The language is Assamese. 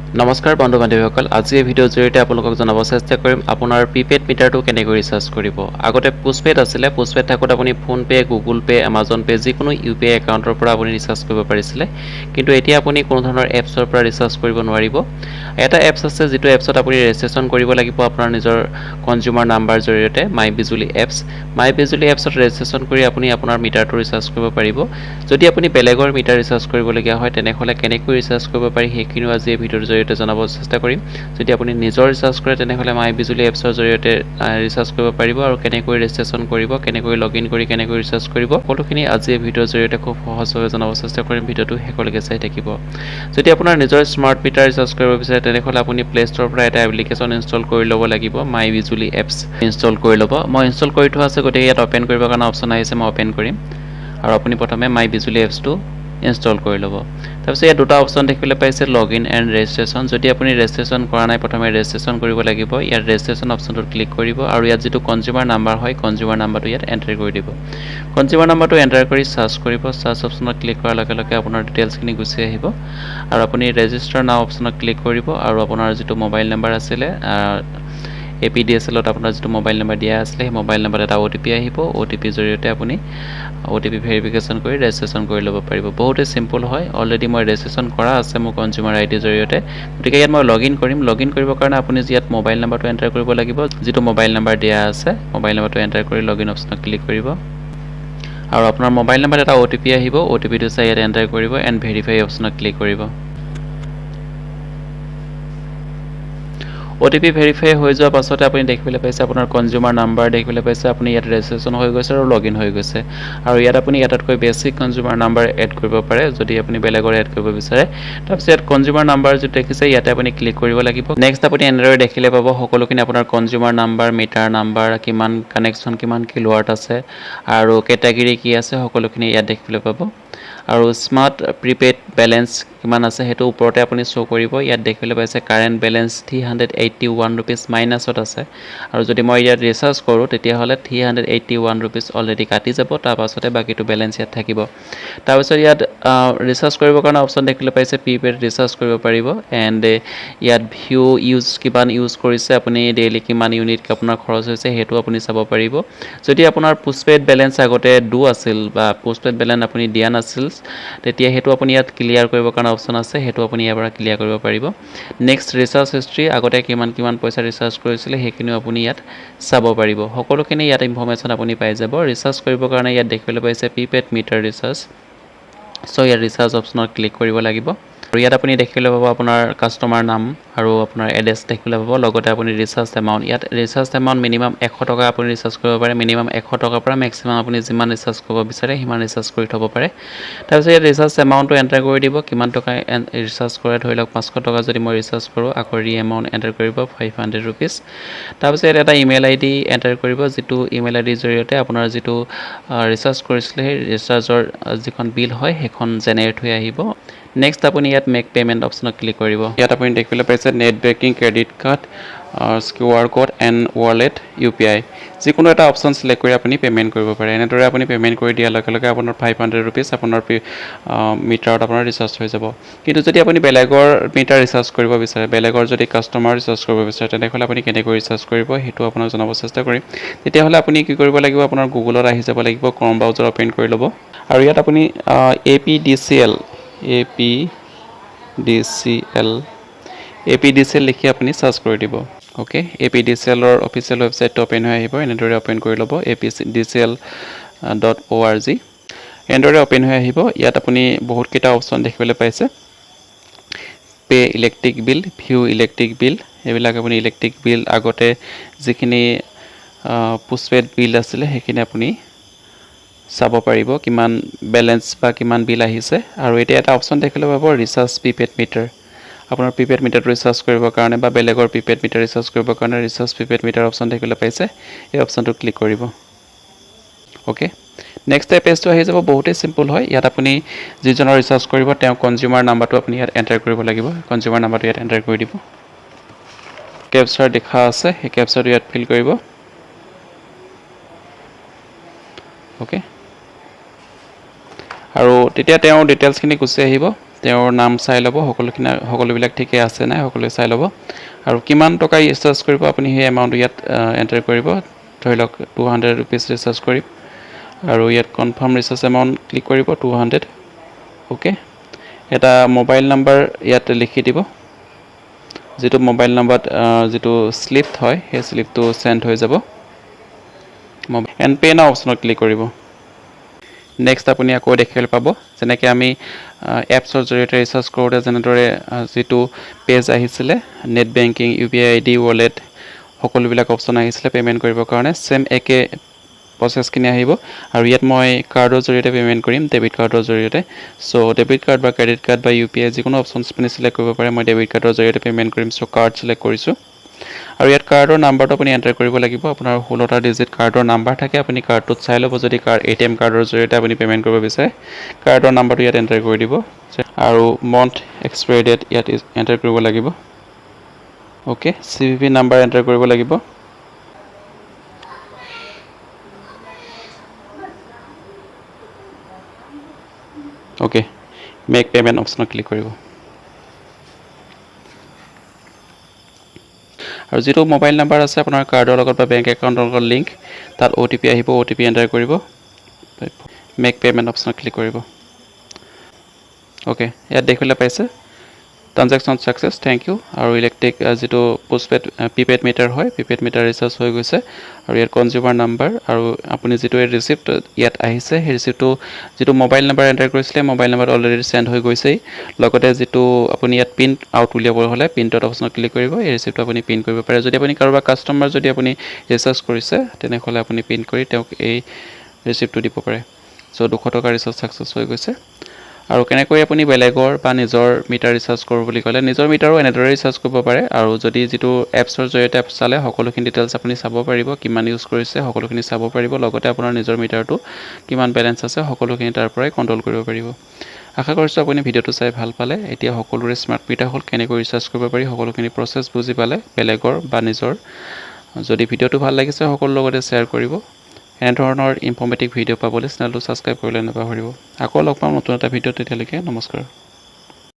নমস্কাৰ বন্ধু বান্ধৱীসকল আজি এই ভিডিঅ'ৰ জৰিয়তে আপোনালোকক জনাব চেষ্টা কৰিম আপোনাৰ প্ৰিপেড মিটাৰটো কেনেকৈ ৰিচাৰ্জ কৰিব আগতে পোষ্টপেড আছিলে পোষ্টপেড থাকোতে আপুনি phone pay Google pay Amazon pay যিকোনো ইউপিআই একাউণ্টৰ পৰা আপুনি ৰিচাৰ্জ কৰিব পাৰিছিলে কিন্তু এতিয়া আপুনি কোনো ধৰণৰ এপছৰ পৰা ৰিচাৰ্জ কৰিব নোৱাৰিব এটা এপছ আছে যেটো এপছত আপুনি ৰেজিষ্ট্ৰেচন কৰিব লাগিব আপোনাৰ নিজৰ কনজিউমাৰ নাম্বাৰ জৰিয়তে মাই বিজুলি এপছত ৰেজিষ্ট্ৰেচন কৰি আপুনি আপোনাৰ মিটাৰটো ৰিচাৰ্জ কৰিব পাৰিব যদি আপুনি বেলেগৰ মিটাৰ ৰিচাৰ্জ কৰিবলগীয়া হয় তেনেহলে কেনেকৈ ৰিচাৰ্জ কৰিব পাৰি হেকিনো আজি এই ভিডিঅ'ৰ জৰিয়তে জনাব চেষ্টা কৰিম যদি আপুনি নিজৰ ৰিচাৰ্জ কৰে তেনেহলে মাই বিজুলি এপছৰ জৰিয়তে ৰিচাৰ্জ কৰিব পাৰিব আৰু কেনেকৈ ৰেজিষ্ট্ৰেচন কৰিব কেনেকৈ লগইন কৰি কেনেকৈ ৰিচাৰ্জ কৰিব সকলোখিনি আজি এই ভিডিঅ'ৰ জৰিয়তে খুব সহজভাৱে জনাব চেষ্টা কৰিম ভিডিঅ'টো শেষলৈকে চাই থাকিব যদি আপোনাৰ নিজৰ স্মাৰ্ট মিটাৰ ৰিচাৰ্জ কৰিব বিচাৰে তেনেহলে আপুনি প্লে ষ্ট'ৰৰ পৰা এটা এপ্লিকেশ্যন ইনষ্টল কৰি ল'ব লাগিব মাই বিজুলি এপছ ইনষ্টল কৰি ল'ব মই ইনষ্টল কৰি থোৱা আছে গতিকে ইয়াত অপেন কৰিবৰ কাৰণে অপশ্যন আহিছে মই অপেন কৰিম আৰু আপুনি প্ৰথমে মাই বিজুলি এপছটো ইনষ্টল কৰি ল'ব তাৰপিছত ইয়াত দুটা অপশ্যন দেখিবলৈ পাইছে লগইন এণ্ড ৰেজিষ্ট্ৰেচন যদি আপুনি ৰেজিষ্ট্ৰেচন কৰা নাই প্ৰথমে ৰেজিষ্ট্ৰেচন কৰিব লাগিব ইয়াত ৰেজিষ্ট্ৰেচন অপশ্যনটোত ক্লিক কৰিব আৰু ইয়াত যেটো কনজিউমাৰ নাম্বাৰ হয় কনজিউমাৰ নাম্বাৰটো ইয়াত এণ্টাৰ কৰি দিব কনজিউমাৰ নাম্বাৰটো এণ্টাৰ কৰি সাৰ্চ কৰিব সাৰ্চ অপশ্যনত ক্লিক কৰাৰ লগে লগে আপোনাৰ ডিটেইলছখিনি গুচি আহিব আৰু আপুনি ৰেজিষ্টাৰ নাও অপশ্যনত ক্লিক কৰিব আৰু আপোনাৰ যেটো মোবাইল নাম্বাৰ আছিলে APDSLত আপোনাৰ যেটো মোবাইল নাম্বাৰ দিয়া আছিল সেই মোবাইল নাম্বাৰত এটা OTP আহিব OTP জৰিয়তে আপুনি OTP ভেৰিফিকেশ্যন কৰি ৰেজিষ্ট্ৰেচন কৰি ল'ব পাৰিব বহুতে সিম্পল হয় অলৰেডি মই ৰেজিষ্ট্ৰেচন কৰা আছে মোৰ কনজিউমাৰ আইডি জৰিয়তে গতিকে ইয়াত মই লগইন কৰিবৰ কাৰণে আপুনি ইয়াত মোবাইল নাম্বাৰটো এণ্টাৰ কৰিব লাগিব যেটো মোবাইল নাম্বাৰ দিয়া আছে মোবাইল নাম্বাৰটো এণ্টাৰ কৰি লগইন অপশ্যনত ক্লিক কৰিব আৰু আপোনাৰ মোবাইল নাম্বাৰত এটা OTP আহিব OTPটো চাই ইয়াত এণ্টাৰ কৰিব এণ্ড ভেৰিফাই অপশ্যনত ক্লিক কৰিব OTP ভেৰিফাই হৈ যোৱাৰ পাছতে আপুনি দেখিবলৈ পাইছে আপোনাৰ কনজিউমাৰ নাম্বাৰ দেখিবলৈ পাইছে আপুনি ইয়াত ৰেজিষ্ট্ৰেচন হৈ গৈছে আৰু লগইন হৈ গৈছে আৰু ইয়াত আপুনি এটাতকৈ বেছি কনজিউমাৰ নাম্বাৰ এড কৰিব পাৰে যদি আপুনি বেলেগৰ এড কৰিব বিচাৰে তাৰপিছত ইয়াত কনজিউমাৰ নাম্বাৰ যেটো দেখিছে ইয়াতে আপুনি ক্লিক কৰিব লাগিব নেক্সট আপুনি এনেদৰে দেখিলে পাব সকলোখিনি আপোনাৰ কনজিউমাৰ নাম্বাৰ মিটাৰ নাম্বাৰ কিমান কানেকশ্যন কিমান কিলোৱাট আছে আৰু কেটাগৰী কি আছে সকলোখিনি ইয়াত দেখিবলৈ পাব আৰু স্মাৰ্ট প্ৰিপেড বেলেন্স কিমান আছে হেতু ওপৰতে আপুনি শো কৰিব ইয়াত দেখিবলৈ পাইছে কাৰেন্ট বেলেন্স 381 रुपीस মাইনাছত আছে আৰু যদি মই ইয়াত ৰিচাৰ্জ কৰো তেতিয়া হলে 381 रुपीस অলৰেডি কাটি যাব তাৰ পাছতে বাকিটো বেলেন্স ইয়াত থাকিব তাৰ পাছত ইয়াত ৰিচাৰ্জ কৰিবৰ কাৰণে অপচন দেখিবলৈ পাইছে প্ৰিপেড ৰিচাৰ্জ কৰিব পাৰিব এণ্ড ইয়াত ভিউ কিমান ইউজ কৰিছে আপুনি ডেইলি কিমান ইউনিট আপোনাৰ খৰচ হৈছে হেতু আপুনি চাব পাৰিব যদি আপোনাৰ পোষ্টপেড বেলেন্স আগতে ডু আছিল বা পোষ্টপেড বেলেন্স আপুনি দিয়া নাছিল তেতিয়া হেতু আপুনি ইয়াত ক্লিয়াৰ কৰিবৰ কাৰণে অপচন আছে হেতু আপুনি ইয়াৰ পৰা ক্লিয়াৰ কৰিব পাৰিব নেক্সট ৰিচাৰ্জ হিষ্ট্ৰী আগতে কিমান পইচা ৰিচাৰ্জ কৰিছিলে হেকিনো আপুনি ইয়াত চাব পাৰিব সকলোখিনি ইয়াত ইনফৰমেশন আপুনি পাই যাব ৰিচাৰ্জ কৰিবৰ কাৰণে ইয়াত দেখিবলৈ পাইছে প্ৰিপেড মিটাৰ ৰিচাৰ্জ সো ইয়াত ৰিচাৰ্জ অপচনত ক্লিক কৰিব লাগিব আৰু ইয়াত আপুনি দেখিবলৈ পাব আপোনাৰ কাস্টমাৰ নাম আৰু আপোনাৰ এড্ৰেছ দেখিবলৈ পাব লগতে আপুনি ৰিচাৰ্জ এমাউন্ট ইয়াত ৰিচাৰ্জ এমাউন্ট মিনিমাম 100 টকা আপুনি ৰিচাৰ্জ কৰিব পাৰে মিনিমাম 100 টকাৰ পৰা মেক্সিমাম আপুনি যিমান ৰিচাৰ্জ কৰিব বিচাৰে সিমান ৰিচাৰ্জ কৰি থব পাৰে তাৰপিছত ইয়াত ৰিচাৰ্জ এমাউন্টটো এন্টাৰ কৰি দিব কিমান টকা ৰিচাৰ্জ কৰে ধৰি লওক 500 টকা যদি মই ৰিচাৰ্জ কৰো আকৌ ৰি এমাউন্ট এন্টাৰ কৰিব 500 रुपीस তাৰপিছত এটা ইমেইল আইডি এন্টাৰ কৰিব যেটো ইমেইল আইডিৰ জৰিয়তে আপোনাৰ যেটো ৰিচাৰ্জ কৰিছিলে সেই ৰিচাৰ্জৰ যিখন বিল হয় হেখন জেনেৰেট হৈ আহিব নেক্সট আপুনি ইয়াত মেক পেমেন্ট অপচনত ক্লিক কৰিব ইয়াত আপুনি দেখিবলৈ পাইছে net banking credit card QR code and wallet UPI যিকোনো এটা অপচন সিলেক্ট কৰি আপুনি পেমেন্ট কৰিব পাৰে এনেদৰে আপুনি পেমেন্ট কৰি দিয়াৰ লগে লগে আপোনাৰ 500 रुपीस আপোনাৰ মিটাৰত আপোনাৰ ৰিচাৰ্জ হৈ যাব কিন্তু যদি আপুনি বেলেগৰ মিটাৰ ৰিচাৰ্জ কৰিব বিচাৰে বেলেগৰ যদি কাস্টমাৰ ৰিচাৰ্জ কৰিব বিচাৰে তেনেহলে আপুনি কেনেকৈ ৰিচাৰ্জ কৰিব হেতু আপোনাক জনাব চেষ্টা কৰিম তেতিয়া হলে আপুনি কি কৰিব লাগিব আপোনাৰ গুগলত আহি যাব লাগিব ক্ৰম ব্ৰাউজাৰ ওপেন কৰি ল'ব আৰু ইয়াত আপুনি APDCL লিখি আপুনি সাৰ্চ কৰি দিব ওকে APDCL ৰ অফিচিয়েল ওয়েবসাইটটো ওপেন হৈ আহিব এনেদৰে ওপেন কৰি ল'ব apdcl.org এনেদৰে ওপেন হৈ আহিব ইয়াত আপুনি বহুত কেইটা অপচন দেখিবলৈ পাইছে pay electric bill view electric bill এবিলাক আপুনি ইলেক্ট্ৰিক বিল আগতে যিখিনি পোষ্টপেড বিল আছিল হেখিনি আপুনি চাব পাৰিব কিমান বেলেন্স বা কিমান বিল আহিছে আৰু এতিয়া এটা অপচন দেখিলে পাব ৰিচাৰ্জ প্ৰিপেড মিটাৰ আপোনাৰ প্ৰিপেড মিটাৰ ৰিচাৰ্জ কৰিবৰ কাৰণে বা বেলেগৰ প্ৰিপেড মিটাৰ ৰিচাৰ্জ কৰিবৰ কাৰণে ৰিচাৰ্জ প্ৰিপেড মিটাৰ অপচন দেখিলে পাইছে এই অপচনটো ক্লিক কৰিব ওকে নেক্সট পেজটো আহি যাব বহুতে সিম্পল হয় ইয়াত আপুনি যিজনৰ ৰিচাৰ্জ কৰিব তেওঁ কনজিউমাৰ নাম্বাৰটো আপুনি ইয়াত এন্টাৰ কৰিব লাগিব কনজিউমাৰ নাম্বাৰটো ইয়াত এন্টাৰ কৰি দিব কেপচাৰ দেখা আছে এই কেপচাৰটো ইয়াত ফিল কৰিব ওকে আৰু তেতিয়া তেওঁ ডিটেইলছখিনি গুছি আহিব তেওঁৰ নাম চাই ল'ব, সকলোবিলাক ঠিকে আছে নাই সকলোৱে চাই ল'ব। আৰু কিমান টকা ৰিচাৰ্জ কৰিব আপুনি সেই এমাউণ্টটো ইয়াত এণ্টাৰ কৰিব। ধৰি লওক 200 ৰুপিজ ৰিচাৰ্জ কৰিম আৰু ইয়াত কনফাৰ্ম ৰিচাৰ্জ এমাউণ্ট ক্লিক কৰিব 200। অ'কে, এটা মোবাইল নাম্বাৰ ইয়াত লিখি দিব, যিটো মোবাইল নাম্বাৰত যিটো স্লিপ হয় সেই স্লিপটো চেণ্ড হৈ যাব। এণ্ড পে' নাও অপশ্যনত ক্লিক কৰিব। নেক্সট আপুনি আকৌ দেখিবলৈ পাব, যেনেকৈ আমি এপছৰ জৰিয়তে ৰিচাৰ্জ কৰোঁতে যেনেদৰে যিটো পেজ আহিছিলে net banking, UPI ID, wallet সকলোবিলাক অপশ্যন আহিছিলে পে'মেণ্ট কৰিবৰ কাৰণে, ছেম একে প্ৰচেছখিনি আহিব। আৰু ইয়াত মই কাৰ্ডৰ জৰিয়তে পে'মেণ্ট কৰিম, ডেবিট কাৰ্ডৰ জৰিয়তে। ছ' ডেবিট কাৰ্ড বা ক্ৰেডিট কাৰ্ড বা UPI যিকোনো অপশ্যনছ আপুনি চিলেক্ট কৰিব পাৰে। মই ডেবিট কাৰ্ডৰ জৰিয়তে পে'মেণ্ট কৰিম, ছ' কাৰ্ড চিলেক্ট কৰিছোঁ। আৰু ইয়াত কাৰ্ডৰ নাম্বাৰটো আপুনি এণ্টাৰ কৰিব লাগিব। আপোনাৰ 16টা ডিজিট কাৰ্ডৰ নাম্বাৰ থাকে, আপুনি কাৰ্ডটোত চাই ল'ব। যদি ATM কাৰ্ডৰ জৰিয়তে আপুনি পে'মেণ্ট কৰিব বিচাৰে, কাৰ্ডৰ নাম্বাৰটো ইয়াত এণ্টাৰ কৰি দিব। আৰু মন্থ এক্সপায়াৰি ডেট ইয়াত এণ্টাৰ কৰিব লাগিব। অ'কে, CVV নাম্বাৰ এণ্টাৰ কৰিব লাগিব। অ'কে, মেক পে'মেণ্ট অপশ্যনত ক্লিক কৰিব। আৰু যিটো মোবাইল নাম্বাৰ আছে আপোনাৰ কাৰ্ডৰ লগত বা বেংক একাউণ্টৰ লগত লিংক, তাত OTP আহিব, OTP এণ্টাৰ কৰিব। মেক পে'মেণ্ট অপশ্যনত ক্লিক কৰিব। অ'কে, ইয়াত দেখিবলৈ পাইছে ট্ৰানজেকশ্যন ছাকচেছ, থেংক ইউ। আৰু ইলেক্ট্ৰিক যিটো প্ৰিপেইড মিটাৰ হয়, প্ৰিপেইড মিটাৰ ৰিচাৰ্জ হৈ গৈছে। আৰু ইয়াত কনজিউমাৰ নাম্বাৰ আৰু আপুনি যিটো ৰিচিপ্ট ইয়াত আহিছে, সেই ৰিচিপ্টটো যিটো মোবাইল নাম্বাৰ এণ্টাৰ কৰিছিলে, মোবাইল নাম্বাৰটো অলৰেডি চেণ্ড হৈ গৈছেই। লগতে যিটো আপুনি ইয়াত প্ৰিণ্ট আউট উলিয়াব হ'লে প্ৰিণ্টত অপশ্যনত ক্লিক কৰিব, এই ৰিচিপ্টটো আপুনি প্ৰিণ্ট কৰিব পাৰে। যদি আপুনি কাৰোবাৰ কাষ্টমাৰ যদি আপুনি ৰিচাৰ্জ কৰিছে, তেনেহ'লে আপুনি প্ৰিণ্ট কৰি তেওঁক এই ৰিচিপ্টটো দিব পাৰে। ছ' 200 টকা ৰিচাৰ্জ ছাকচেছ হৈ গৈছে। আৰু কেনেকৈ আপুনি বেলেগৰ বা নিজৰ মিটাৰ ৰিচাৰ্জ কৰোঁ বুলি ক'লে নিজৰ মিটাৰো এনেদৰে ৰিচাৰ্জ কৰিব পাৰে। আৰু যদি যিটো এপছৰ জৰিয়তে চালে সকলোখিনি ডিটেইলছ আপুনি চাব পাৰিব, কিমান ইউজ কৰিছে সকলোখিনি চাব পাৰিব। লগতে আপোনাৰ নিজৰ মিটাৰটো কিমান বেলেঞ্চ আছে সকলোখিনি তাৰ পৰাই কণ্ট্ৰল কৰিব পাৰিব। আশা কৰিছোঁ আপুনি ভিডিঅ'টো চাই ভাল পালে। এতিয়া সকলোৰে স্মাৰ্ট মিটাৰ হ'ল কেনেকৈ ৰিচাৰ্জ কৰিব পাৰি সকলোখিনি প্ৰচেছ বুজি পালে, বেলেগৰ বা নিজৰ। যদি ভিডিঅ'টো ভাল লাগিছে সকলোৰ লগতে শ্বেয়াৰ কৰিব। এনেধৰণৰ ইনফৰ্মেটিভ ভিডিঅ' পাবলৈ চেনেলটো ছাবস্ক্ৰাইব কৰিবলৈ নাপাহৰিব। আকৌ লগ পাম নতুন এটা ভিডিঅ'ত, তেতিয়ালৈকে নমস্কাৰ।